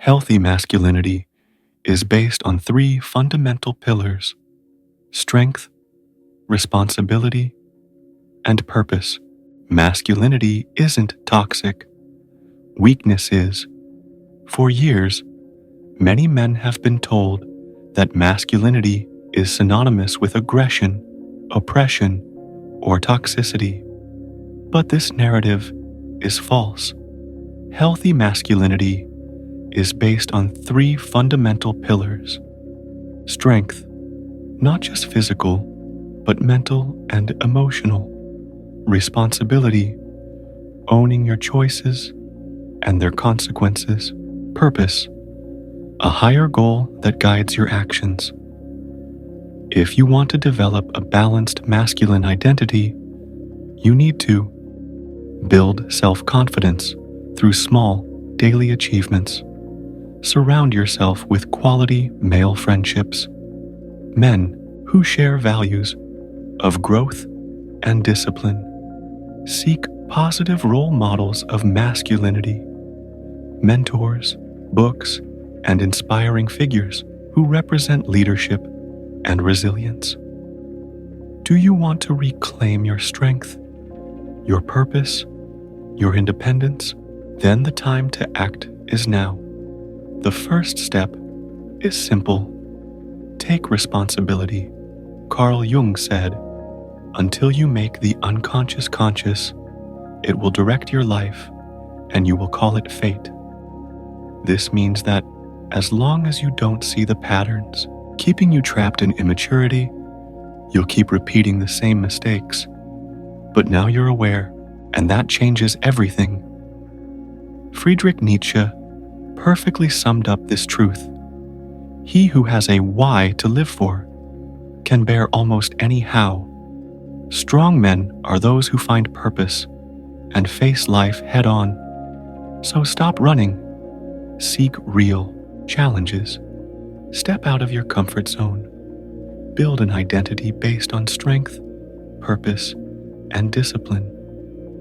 Healthy masculinity is based on three fundamental pillars: strength, responsibility, and purpose. Masculinity isn't toxic. Weakness is. For years, many men have been told that masculinity is synonymous with aggression, oppression, or toxicity. But this narrative is false. Healthy masculinity is based on three fundamental pillars: strength, not just physical, but mental and emotional; responsibility, owning your choices and their consequences; purpose, a higher goal that guides your actions. If you want to develop a balanced masculine identity, you need to build self-confidence through small, daily achievements. Surround yourself with quality male friendships, men who share values of growth and discipline. Seek positive role models of masculinity, mentors, books, and inspiring figures who represent leadership and resilience. Do you want to reclaim your strength, your purpose, your independence? Then the time to act is now. The first step is simple. Take responsibility. Carl Jung said, "Until you make the unconscious conscious, it will direct your life and you will call it fate." This means that as long as you don't see the patterns keeping you trapped in immaturity, you'll keep repeating the same mistakes. But now you're aware, and that changes everything. Friedrich Nietzsche perfectly summed up this truth. He who has a why to live for can bear almost any how. Strong men are those who find purpose and face life head on. So stop running. Seek real challenges. Step out of your comfort zone. Build an identity based on strength, purpose, and discipline.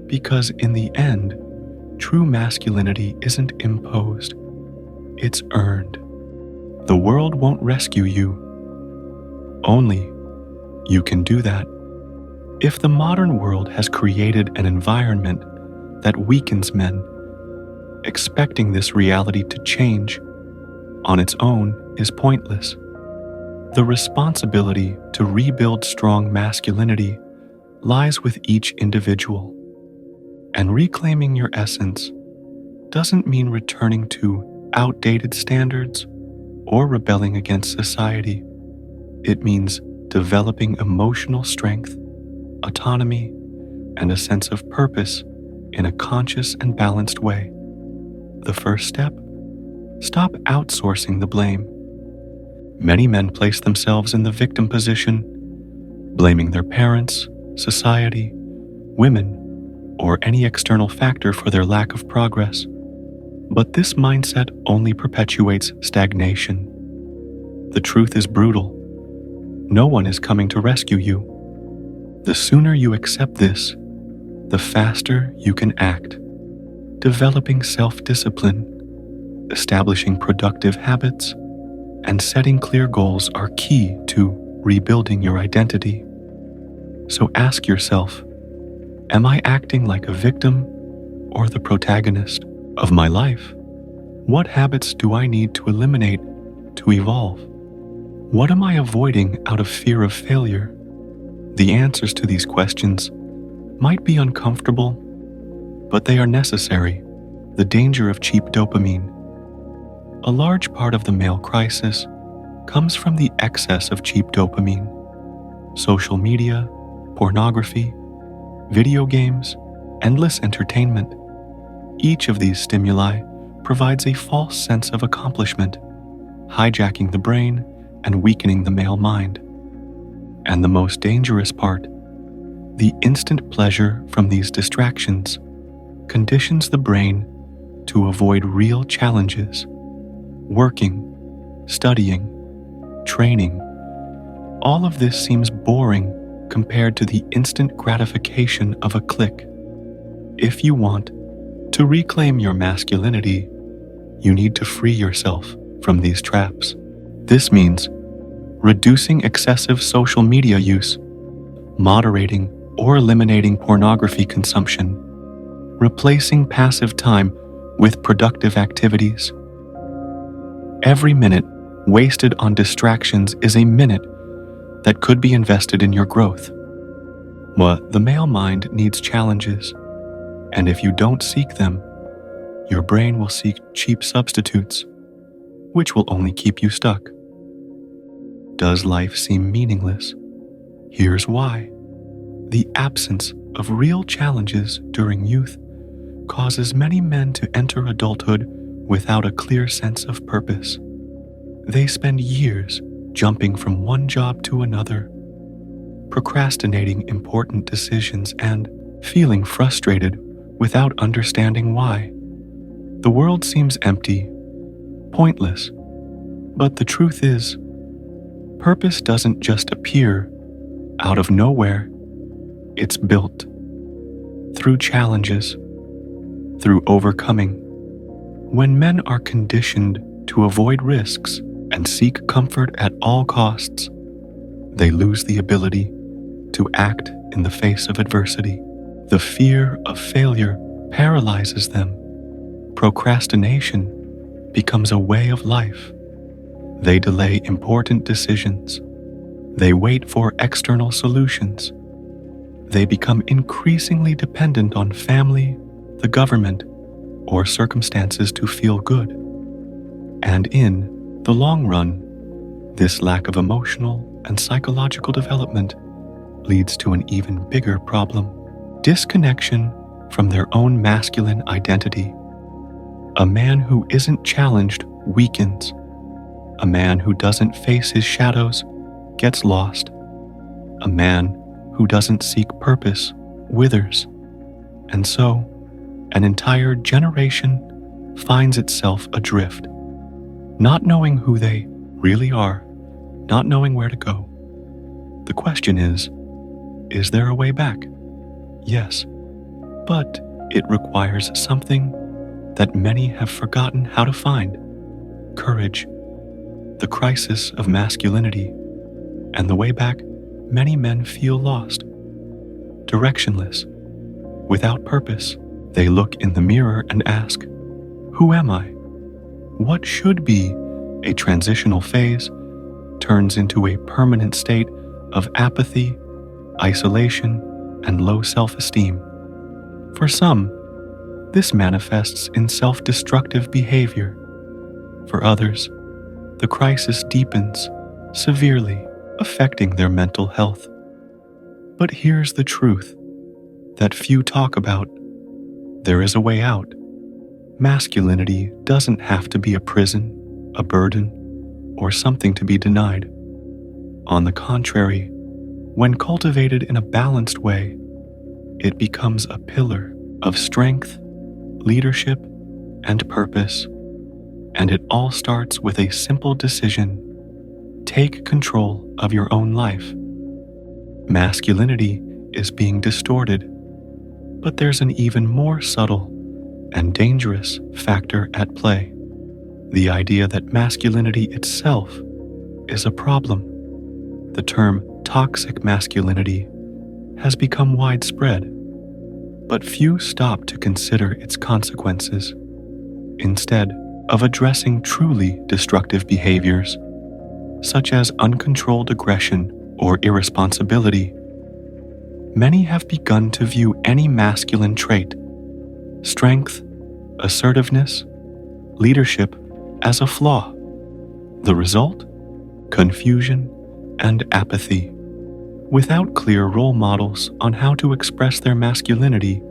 Because in the end, true masculinity isn't imposed, it's earned. The world won't rescue you. Only you can do that. If the modern world has created an environment that weakens men, expecting this reality to change on its own is pointless. The responsibility to rebuild strong masculinity lies with each individual. And reclaiming your essence doesn't mean returning to outdated standards or rebelling against society. It means developing emotional strength, autonomy, and a sense of purpose in a conscious and balanced way. The first step: stop outsourcing the blame. Many men place themselves in the victim position, blaming their parents, society, women, or any external factor for their lack of progress. But this mindset only perpetuates stagnation. The truth is brutal. No one is coming to rescue you. The sooner you accept this, the faster you can act. Developing self-discipline, establishing productive habits, and setting clear goals are key to rebuilding your identity. So ask yourself, am I acting like a victim or the protagonist of my life? What habits do I need to eliminate to evolve? What am I avoiding out of fear of failure? The answers to these questions might be uncomfortable, but they are necessary. The danger of cheap dopamine. A large part of the male crisis comes from the excess of cheap dopamine. Social media, pornography, video games, endless entertainment. Each of these stimuli provides a false sense of accomplishment, hijacking the brain and weakening the male mind. And the most dangerous part, the instant pleasure from these distractions conditions the brain to avoid real challenges. Working, studying, training, all of this seems boring compared to the instant gratification of a click. If you want to reclaim your masculinity, you need to free yourself from these traps. This means reducing excessive social media use, moderating or eliminating pornography consumption, replacing passive time with productive activities. Every minute wasted on distractions is a minute that could be invested in your growth. The male mind needs challenges, and if you don't seek them, your brain will seek cheap substitutes, which will only keep you stuck. Does life seem meaningless? Here's why. The absence of real challenges during youth causes many men to enter adulthood without a clear sense of purpose. They spend years jumping from one job to another, procrastinating important decisions and feeling frustrated without understanding why. The world seems empty, pointless, but the truth is, purpose doesn't just appear out of nowhere. It's built through challenges, through overcoming. When men are conditioned to avoid risks and seek comfort at all costs, they lose the ability to act in the face of adversity. The fear of failure paralyzes them. Procrastination becomes a way of life. They delay important decisions. They wait for external solutions. They become increasingly dependent on family, the government, or circumstances to feel good. And in the long run, this lack of emotional and psychological development leads to an even bigger problem: disconnection from their own masculine identity. A man who isn't challenged weakens. A man who doesn't face his shadows gets lost. A man who doesn't seek purpose withers. And so, an entire generation finds itself adrift, not knowing who they really are, not knowing where to go. The question is there a way back? Yes, but it requires something that many have forgotten how to find: courage. The crisis of masculinity, and the way back, many men feel lost, directionless, without purpose. They look in the mirror and ask, who am I? What should be a transitional phase turns into a permanent state of apathy, isolation, and low self-esteem. For some, this manifests in self-destructive behavior. For others, the crisis deepens severely, affecting their mental health. But here's the truth that few talk about. There is a way out. Masculinity doesn't have to be a prison, a burden, or something to be denied. On the contrary, when cultivated in a balanced way, it becomes a pillar of strength, leadership, and purpose. And it all starts with a simple decision: take control of your own life. Masculinity is being distorted, but there's an even more subtle and dangerous factor at play: the idea that masculinity itself is a problem. The term toxic masculinity has become widespread, but few stop to consider its consequences. Instead of addressing truly destructive behaviors, such as uncontrolled aggression or irresponsibility, many have begun to view any masculine trait, strength, assertiveness, leadership, as a flaw. The result? Confusion and apathy. Without clear role models on how to express their masculinity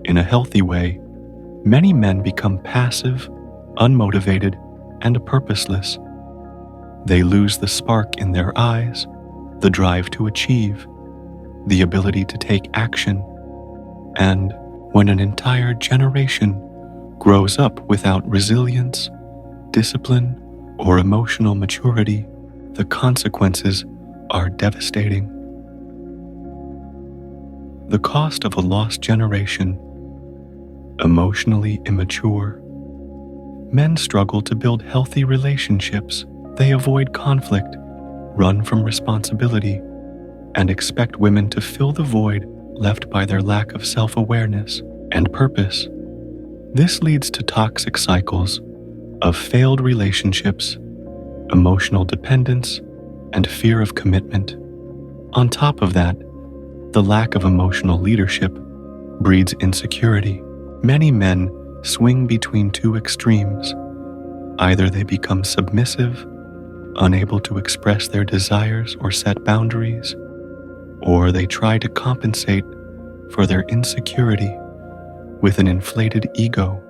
in a healthy way, many men become passive, unmotivated, and purposeless. They lose the spark in their eyes, the drive to achieve, the ability to take action. And when an entire generation grows up without resilience, discipline, or emotional maturity, the consequences are devastating. The cost of a lost generation: emotionally immature, Men struggle to build healthy relationships. They avoid conflict, run from responsibility, and expect women to fill the void left by their lack of self-awareness and purpose. This leads to toxic cycles of failed relationships, emotional dependence, and fear of commitment. On top of that, the lack of emotional leadership breeds insecurity. Many men swing between two extremes. Either they become submissive, unable to express their desires or set boundaries, or they try to compensate for their insecurity with an inflated ego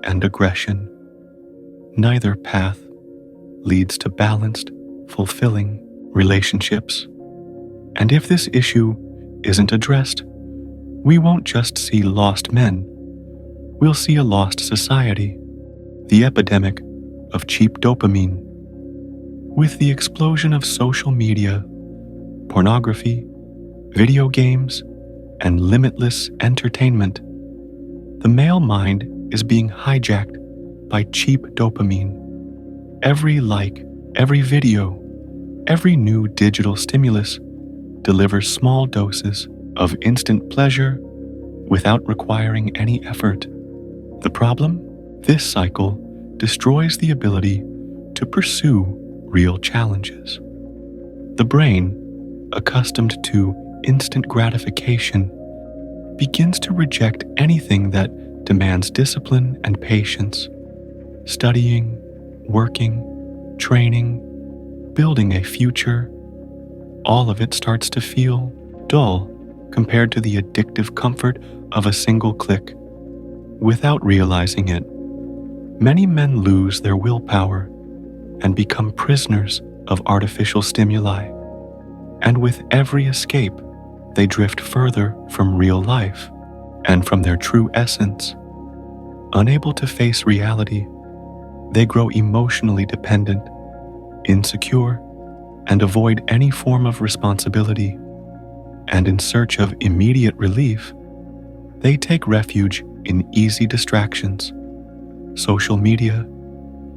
and aggression. Neither path leads to balanced, fulfilling relationships. And if this issue isn't addressed, we won't just see lost men, we'll see a lost society. The epidemic of cheap dopamine. With the explosion of social media, pornography, video games, and limitless entertainment, the male mind is being hijacked by cheap dopamine. Every like, every video, every new digital stimulus delivers small doses of instant pleasure without requiring any effort. The problem? This cycle destroys the ability to pursue real challenges. The brain, accustomed to instant gratification, begins to reject anything that demands discipline and patience. Studying, working, training, building a future, all of it starts to feel dull compared to the addictive comfort of a single click. Without realizing it, many men lose their willpower and become prisoners of artificial stimuli. And with every escape, they drift further from real life and from their true essence. Unable to face reality, they grow emotionally dependent, insecure, and avoid any form of responsibility. And in search of immediate relief, they take refuge in easy distractions, social media,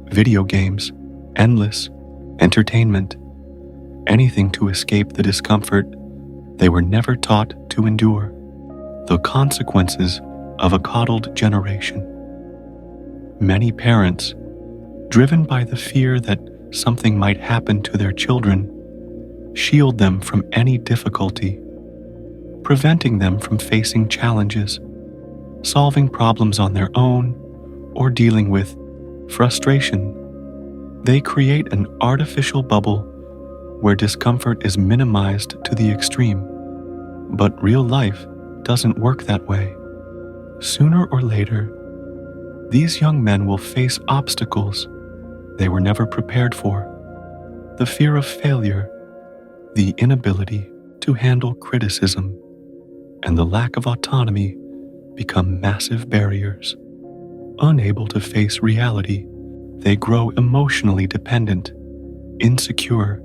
video games, endless entertainment, anything to escape the discomfort they were never taught to endure. The consequences of a coddled generation. Many parents, driven by the fear that something might happen to their children, shield them from any difficulty, preventing them from facing challenges, solving problems on their own, or dealing with frustration. They create an artificial bubble where discomfort is minimized to the extreme. But real life doesn't work that way. Sooner or later, these young men will face obstacles they were never prepared for. The fear of failure, the inability to handle criticism, and the lack of autonomy become massive barriers. Unable to face reality, they grow emotionally dependent, insecure,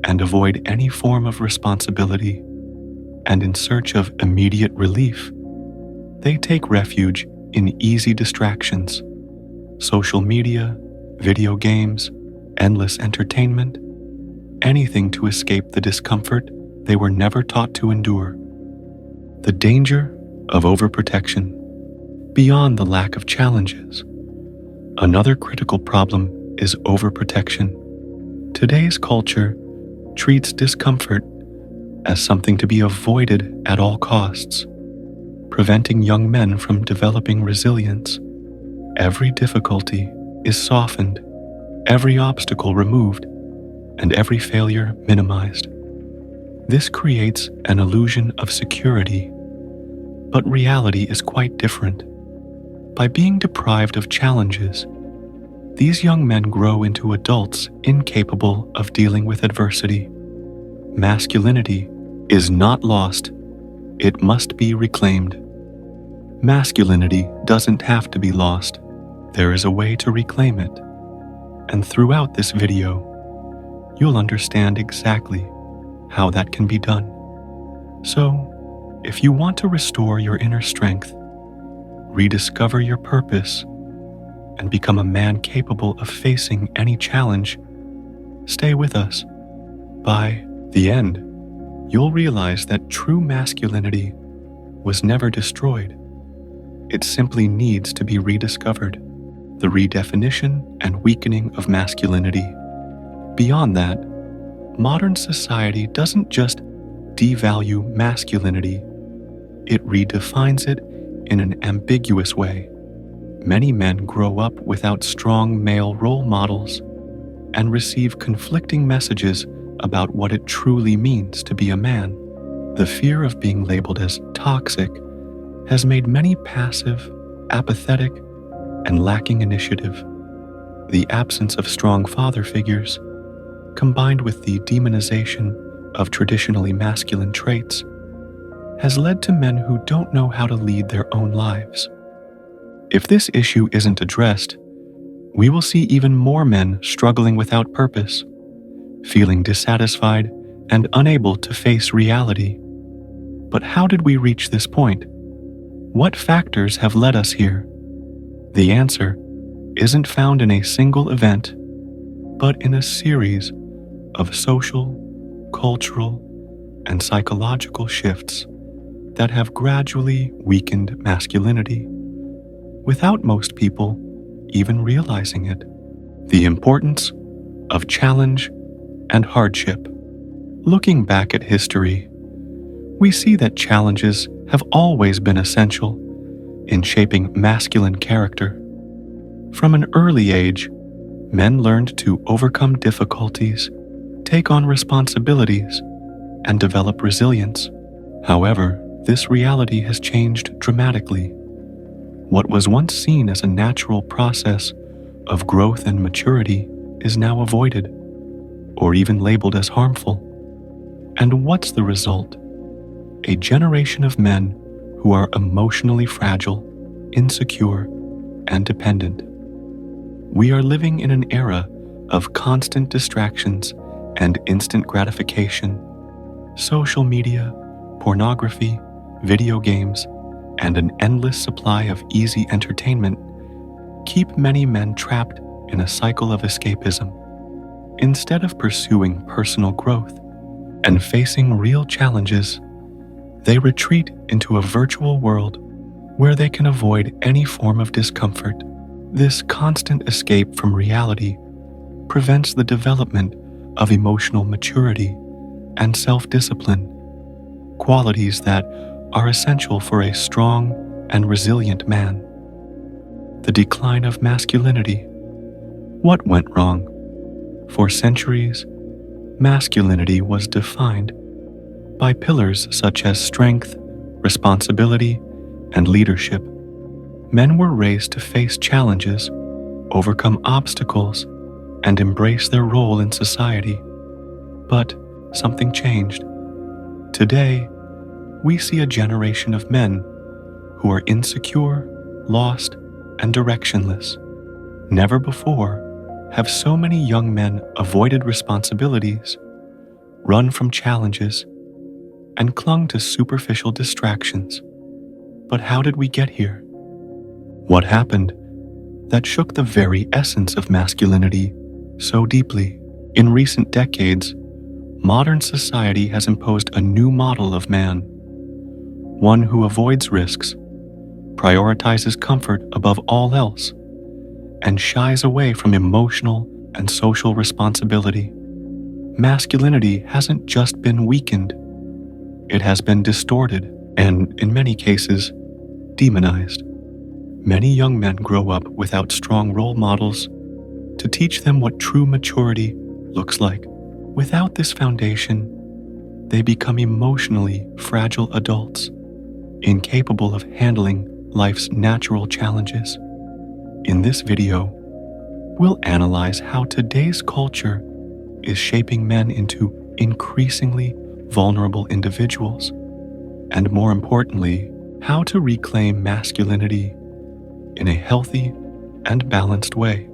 and avoid any form of responsibility. And in search of immediate relief, they take refuge in easy distractions, social media, video games, endless entertainment, anything to escape the discomfort they were never taught to endure. The danger of overprotection. Beyond the lack of challenges, another critical problem is overprotection. Today's culture treats discomfort as something to be avoided at all costs, preventing young men from developing resilience. Every difficulty is softened, every obstacle removed, and every failure minimized. This creates an illusion of security, but reality is quite different. By being deprived of challenges, these young men grow into adults incapable of dealing with adversity. Masculinity is not lost, it must be reclaimed. Masculinity doesn't have to be lost, there is a way to reclaim it. And throughout this video, you'll understand exactly how that can be done. So, if you want to restore your inner strength, rediscover your purpose, and become a man capable of facing any challenge, stay with us. By the end, you'll realize that true masculinity was never destroyed. It simply needs to be rediscovered. The redefinition and weakening of masculinity. Beyond that, modern society doesn't just devalue masculinity, it redefines it in an ambiguous way. Many men grow up without strong male role models and receive conflicting messages about what it truly means to be a man. The fear of being labeled as toxic has made many passive, apathetic, and lacking initiative. The absence of strong father figures, combined with the demonization of traditionally masculine traits, has led to men who don't know how to lead their own lives. If this issue isn't addressed, we will see even more men struggling without purpose, feeling dissatisfied and unable to face reality. But how did we reach this point? What factors have led us here? The answer isn't found in a single event, but in a series of social, cultural, and psychological shifts that have gradually weakened masculinity, without most people even realizing it. The importance of challenge and hardship. Looking back at history, we see that challenges have always been essential in shaping masculine character. From an early age, men learned to overcome difficulties, take on responsibilities, and develop resilience. However, this reality has changed dramatically. What was once seen as a natural process of growth and maturity is now avoided, or even labeled as harmful. And what's the result? A generation of men who are emotionally fragile, insecure, and dependent. We are living in an era of constant distractions and instant gratification. Social media, pornography, video games, and an endless supply of easy entertainment keep many men trapped in a cycle of escapism. Instead of pursuing personal growth and facing real challenges, they retreat into a virtual world where they can avoid any form of discomfort. This constant escape from reality prevents the development of emotional maturity and self-discipline, qualities that are essential for a strong and resilient man. The decline of masculinity. What went wrong? For centuries, masculinity was defined by pillars such as strength, responsibility, and leadership. Men were raised to face challenges, overcome obstacles, and embrace their role in society. But something changed. Today, we see a generation of men who are insecure, lost, and directionless. Never before have so many young men avoided responsibilities, run from challenges, and clung to superficial distractions. But how did we get here? What happened that shook the very essence of masculinity so deeply? In recent decades, modern society has imposed a new model of man, one who avoids risks, prioritizes comfort above all else, and shies away from emotional and social responsibility. Masculinity hasn't just been weakened, it has been distorted and, in many cases, demonized. Many young men grow up without strong role models to teach them what true maturity looks like. Without this foundation, they become emotionally fragile adults, incapable of handling life's natural challenges. In this video, we'll analyze how today's culture is shaping men into increasingly vulnerable individuals, and more importantly, how to reclaim masculinity in a healthy and balanced way.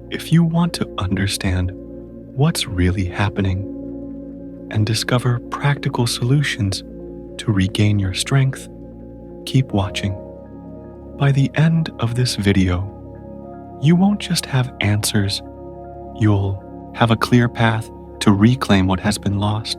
If you want to understand what's really happening and discover practical solutions to regain your strength, keep watching. By the end of this video, You won't just have answers, you'll have a clear path to reclaim what has been lost.